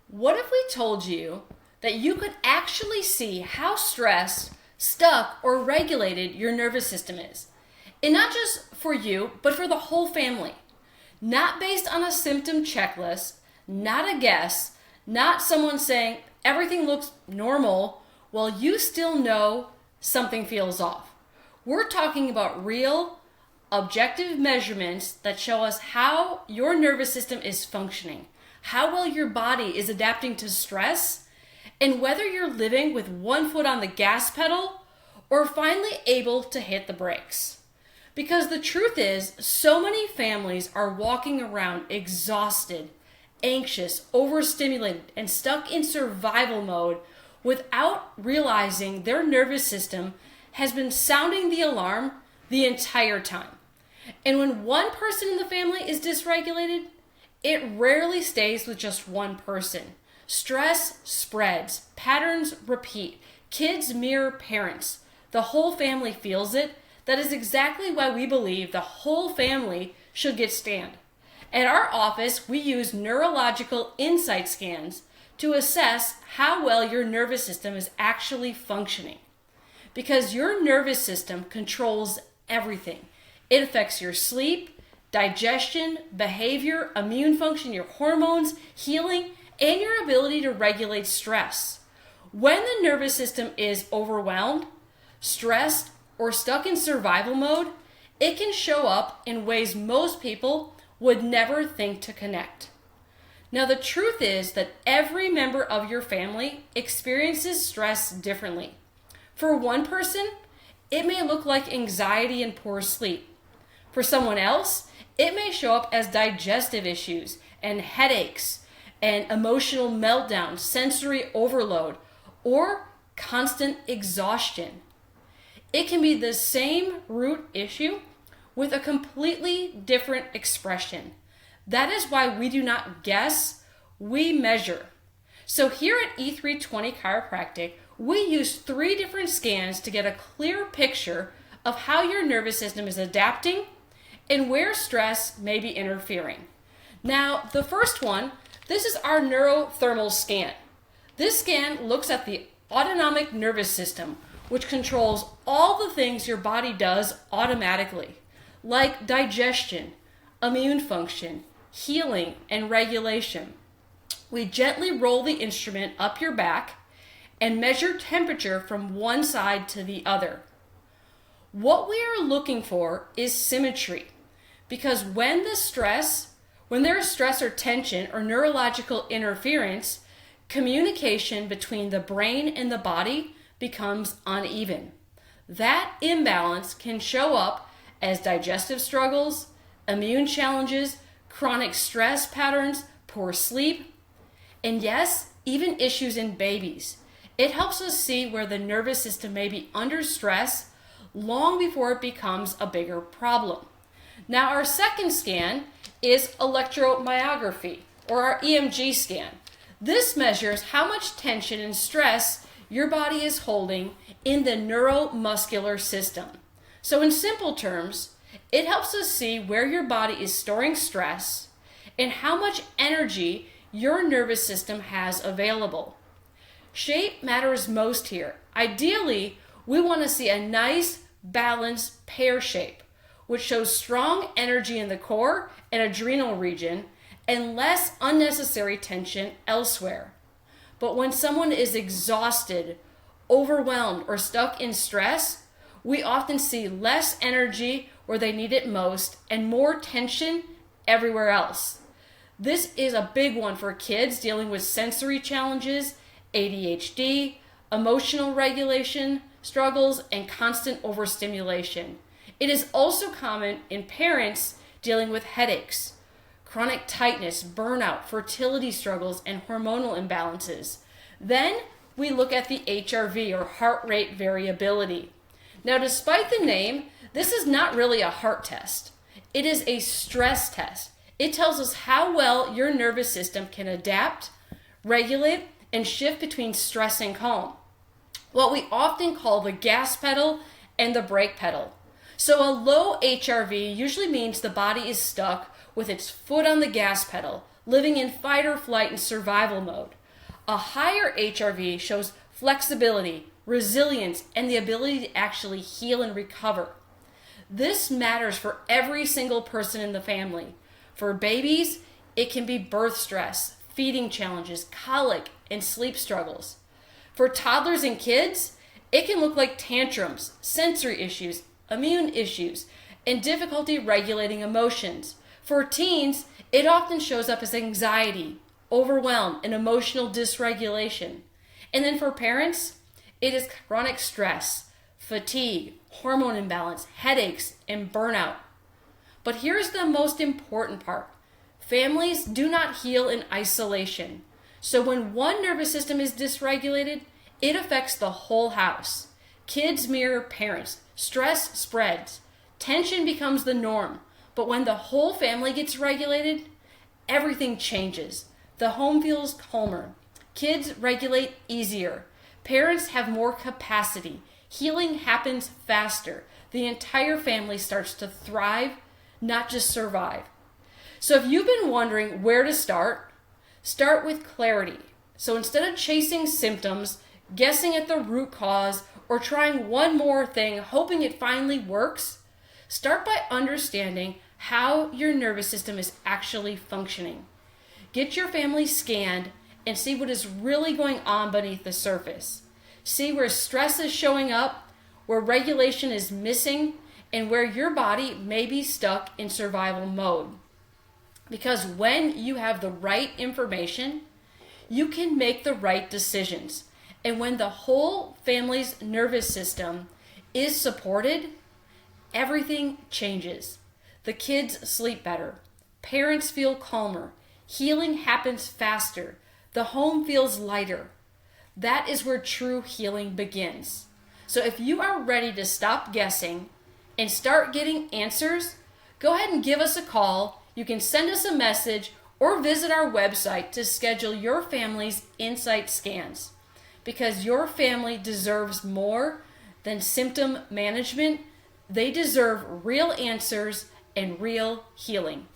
What if we told you that you could actually see how stressed, stuck, or regulated your nervous system is? And not just for you, but for the whole family. Not based on a symptom checklist, not a guess, not someone saying everything looks normal while you still know something feels off. We're talking about real, objective measurements that show us how your nervous system is functioning, how well your body is adapting to stress, and whether you're living with one foot on the gas pedal or finally able to hit the brakes. Because the truth is, so many families are walking around exhausted, anxious, overstimulated, and stuck in survival mode without realizing their nervous system has been sounding the alarm the entire time. And when one person in the family is dysregulated, it rarely stays with just one person. Stress spreads, patterns repeat, kids mirror parents. The whole family feels it. That is exactly why we believe the whole family should get scanned. At our office, we use Neurological INSiGHT Scans to assess how well your nervous system is actually functioning. Because your nervous system controls everything. It affects your sleep, digestion, behavior, immune function, your hormones, healing, and your ability to regulate stress. When the nervous system is overwhelmed, stressed, or stuck in survival mode, it can show up in ways most people would never think to connect. Now, the truth is that every member of your family experiences stress differently. For one person, it may look like anxiety and poor sleep. For someone else, it may show up as digestive issues and headaches and emotional meltdown, sensory overload, or constant exhaustion. It can be the same root issue with a completely different expression. That is why we do not guess, we measure. So here at E320 Chiropractic, we use 3 different scans to get a clear picture of how your nervous system is adapting and where stress may be interfering. Now, the first one, this is our neurothermal scan. This scan looks at the autonomic nervous system, which controls all the things your body does automatically, like digestion, immune function, healing, and regulation. We gently roll the instrument up your back and measure temperature from one side to the other. What we are looking for is symmetry, because when there is stress or tension or neurological interference, communication between the brain and the body becomes uneven. That imbalance can show up as digestive struggles, immune challenges, chronic stress patterns, poor sleep, and yes, even issues in babies. It helps us see where the nervous system may be under stress long before it becomes a bigger problem. Now, our second scan is electromyography, or our EMG scan. This measures how much tension and stress your body is holding in the neuromuscular system. So in simple terms, it helps us see where your body is storing stress and how much energy your nervous system has available. Shape matters most here. Ideally, we want to see a nice, balanced pear shape, which shows strong energy in the core and adrenal region and less unnecessary tension elsewhere. But when someone is exhausted, overwhelmed, or stuck in stress, we often see less energy where they need it most and more tension everywhere else. This is a big one for kids dealing with sensory challenges, ADHD, emotional regulation struggles, and constant overstimulation. It is also common in parents dealing with headaches, chronic tightness, burnout, fertility struggles, and hormonal imbalances. Then we look at the HRV, or heart rate variability. Now, despite the name, this is not really a heart test. It is a stress test. It tells us how well your nervous system can adapt, regulate, and shift between stress and calm, what we often call the gas pedal and the brake pedal. So a low HRV usually means the body is stuck with its foot on the gas pedal, living in fight or flight and survival mode. A higher HRV shows flexibility, resilience, and the ability to actually heal and recover. This matters for every single person in the family. For babies, it can be birth stress, feeding challenges, colic, and sleep struggles. For toddlers and kids, it can look like tantrums, sensory issues, immune issues, and difficulty regulating emotions. For teens, it often shows up as anxiety, overwhelm, and emotional dysregulation. And then for parents, it is chronic stress, fatigue, hormone imbalance, headaches, and burnout. But here's the most important part. Families do not heal in isolation. So when one nervous system is dysregulated, it affects the whole house. Kids mirror parents. Stress spreads. Tension becomes the norm. But when the whole family gets regulated, everything changes. The home feels calmer. Kids regulate easier. Parents have more capacity. Healing happens faster. The entire family starts to thrive, not just survive. So if you've been wondering where to start with clarity. So instead of chasing symptoms, guessing at the root cause, or trying one more thing, hoping it finally works, start by understanding how your nervous system is actually functioning. Get your family scanned and see what is really going on beneath the surface. See where stress is showing up, where regulation is missing, and where your body may be stuck in survival mode. Because when you have the right information, you can make the right decisions. And when the whole family's nervous system is supported, everything changes. The kids sleep better. Parents feel calmer. Healing happens faster. The home feels lighter. That is where true healing begins. So if you are ready to stop guessing and start getting answers, go ahead and give us a call. You can send us a message or visit our website to schedule your family's INSiGHT scans. Because your family deserves more than symptom management. They deserve real answers and real healing.